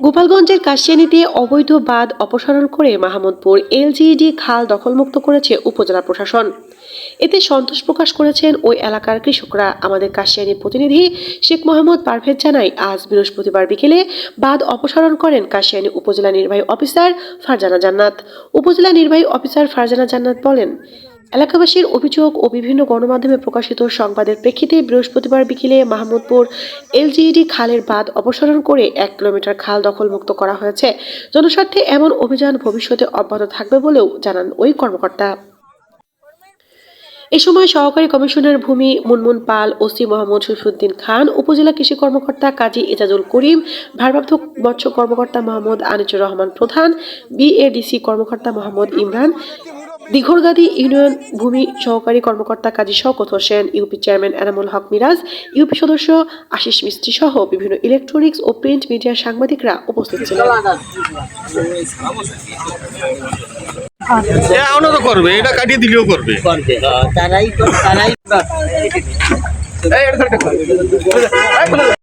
গোপালগঞ্জের কাশিয়ানীতে অবৈধ বাঁধ অপসারণ করে মাহমুদপুর এলজিইডি খাল দখলমুক্ত করেছে উপজেলা প্রশাসন। এতে সন্তোষ প্রকাশ করেছেন ওই এলাকার কৃষকরা। আমাদের কাশিয়ানী প্রতিনিধি শেখ মোহাম্মদ পারভেজ জানায়, আজ বৃহস্পতিবার বিকেলে বাঁধ অপসারণ করেন কাশিয়ানী উপজেলা নির্বাহী অফিসার ফারজানা জান্নাত। উপজেলা নির্বাহী অফিসার ফারজানা জান্নাত বলেন, এলাকাবাসীর অভিযোগ ও বিভিন্ন গণমাধ্যমে প্রকাশিত সংবাদের প্রেক্ষিতে বৃহস্পতিবার বিকেলে মাহমুদপুর এলজিইডি খালের বাঁধ অপসারণ করে 1 কিলোমিটার খাল দখলমুক্ত করা হয়েছে। জনস্বার্থে এমন অভিযান ভবিষ্যতে অব্যাহত থাকবে বলেও জানান ওই কর্মকর্তা। এ সময় সহকারী কমিশনার ভূমি মুনমুন পাল, ওসি মোহাম্মদ শফিউদ্দিন খান, উপজেলা কৃষি কর্মকর্তা কাজী এজাজুল করিম, ভারপ্রাপ্ত মৎস্য কর্মকর্তা মোহাম্মদ আনিসুর রহমান প্রধান, বিএডিসি কর্মকর্তা মোহাম্মদ ইমরান, দিঘরগাদী ইউনিয়ন ভূমি সহকারী কর্মকর্তা কাজী Shawkat Hossain, UP chairman Enamul Haque Miraj, UP সদস্য আশিস মিস্ত্রি সহ বিভিন্ন ইলেকট্রনিক্স ও প্রিন্ট মিডিয়ার সাংবাদিকরা উপস্থিত ছিলেন। করবে, এটা কাটিয়ে দিলেও করবে, তারাই